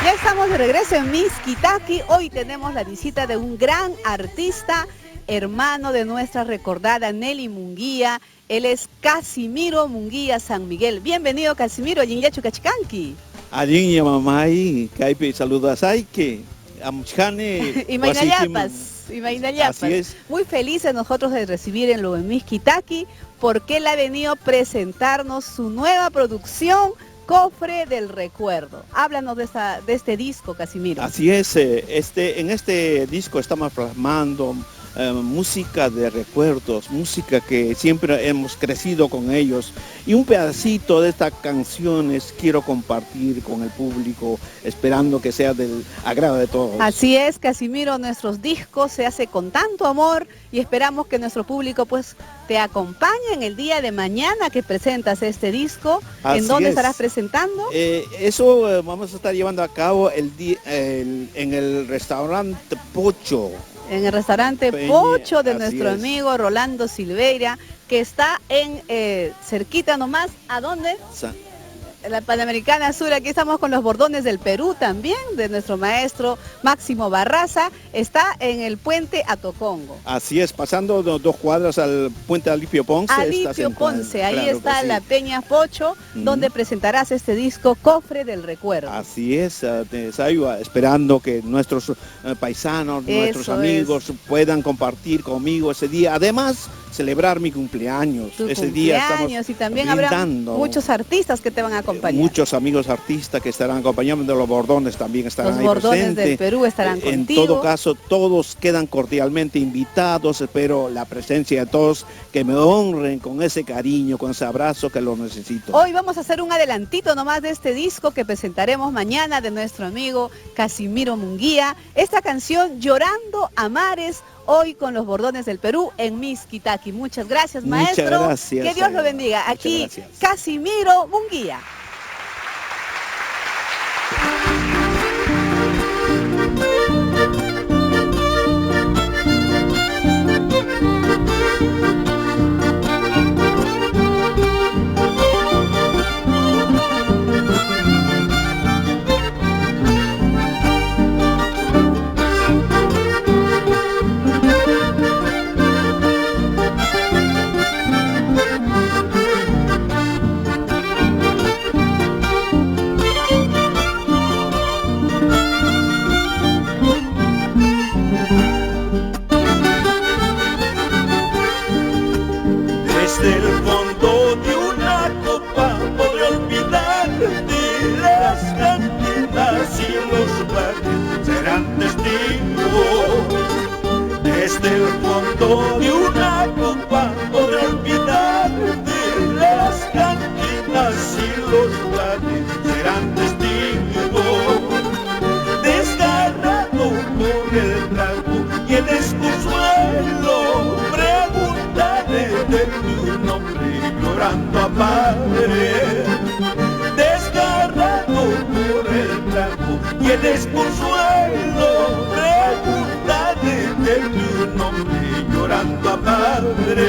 Ya estamos de regreso en Miskitaki. Hoy tenemos la visita de un gran artista, hermano de nuestra recordada Nelly Munguía. Él es Casimiro Munguía San Miguel. Bienvenido, Casimiro, Yinyachu Cachicanqui. Aliña mamay, Caipe saludas que Amchane y Mainayapas. Así es. Muy felices nosotros de recibir en Miskitaki, porque él ha venido a presentarnos su nueva producción, Cofre del Recuerdo. Háblanos de este disco, Casimiro. Así es, en este disco estamos plasmando música de recuerdos, música que siempre hemos crecido con ellos, y un pedacito de estas canciones quiero compartir con el público, esperando que sea del agrado de todos. Así es, Casimiro, nuestros discos se hace con tanto amor y esperamos que nuestro público pues te acompañe en el día de mañana que presentas este disco. Así ¿En dónde es. estarás presentando? Eso vamos a estar llevando a cabo en el restaurante Pocho. En el restaurante Peña, Pocho de así nuestro es. amigo Rolando Silveira, que está en cerquita nomás. ¿A dónde? La Panamericana Sur. Aquí estamos con los bordones del Perú también, de nuestro maestro Máximo Barraza. Está en el puente Atocongo. Así es, pasando 2 cuadras al puente Alipio Ponce. Alipio Ponce, ahí claro está que sí. la Peña Pocho, donde presentarás este disco Cofre del Recuerdo. Así es, Sayua, esperando que nuestros paisanos, nuestros amigos puedan compartir conmigo ese día. Además, celebrar mi cumpleaños. Ese día estamos y también brindando. habrá muchos artistas que te van a acompañar. Muchos amigos artistas que estarán acompañando, los bordones también estarán ahí presentes. Los bordones del Perú estarán contigo. En todo caso, todos quedan cordialmente invitados. Espero la presencia de todos que me honren con ese cariño, con ese abrazo que lo necesito. Hoy vamos a hacer un adelantito nomás de este disco que presentaremos mañana de nuestro amigo Casimiro Munguía. Esta canción, Llorando a Mares, hoy con los bordones del Perú en Miskitaki. Muchas gracias, maestro. Muchas gracias. Que Dios lo bendiga. Aquí, Casimiro Munguía. Desde el fondo de una copa podré olvidar de las cantinas y los bares serán testigos. Desde el fondo de una copa podré olvidar de las cantinas y los bares serán testigos. Desgarrado por el trago y el desconsuelo, preguntaré de tu nombre llorando a padre. Desgarrado por el trago y el desconsuelo, preguntaré de tu nombre llorando a padre.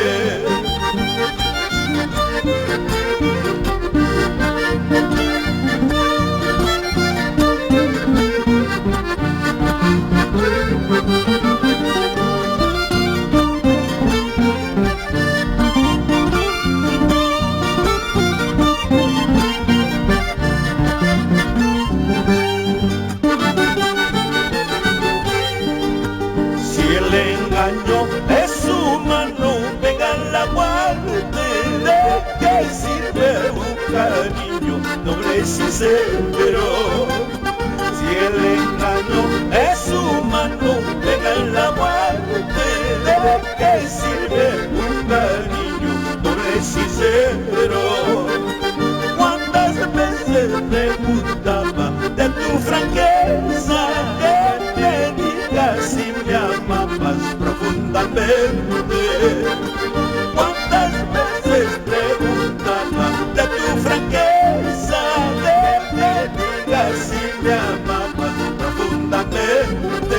Si el engaño es humano, venga la muerte. ¿De qué sirve un cariño noble y sincero? Si el engaño es humano, venga la muerte. ¿De qué sirve un cariño noble y sincero? ¿Cuántas veces preguntaba de tu franqueza, que me digas si me amabas profundamente? ¿Cuántas veces preguntaba de tu franqueza, que me digas si me amabas profundamente?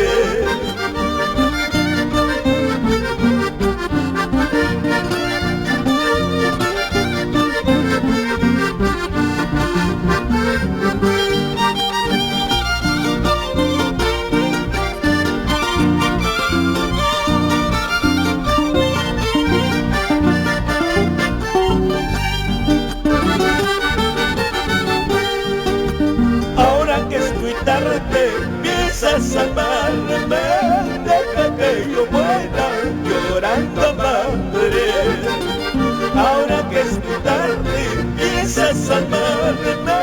piensas amarme, deja que yo muera llorando, madre. Ahora que es muy tarde, piensas amarme,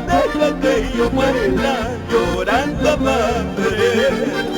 deja que yo muera llorando, madre.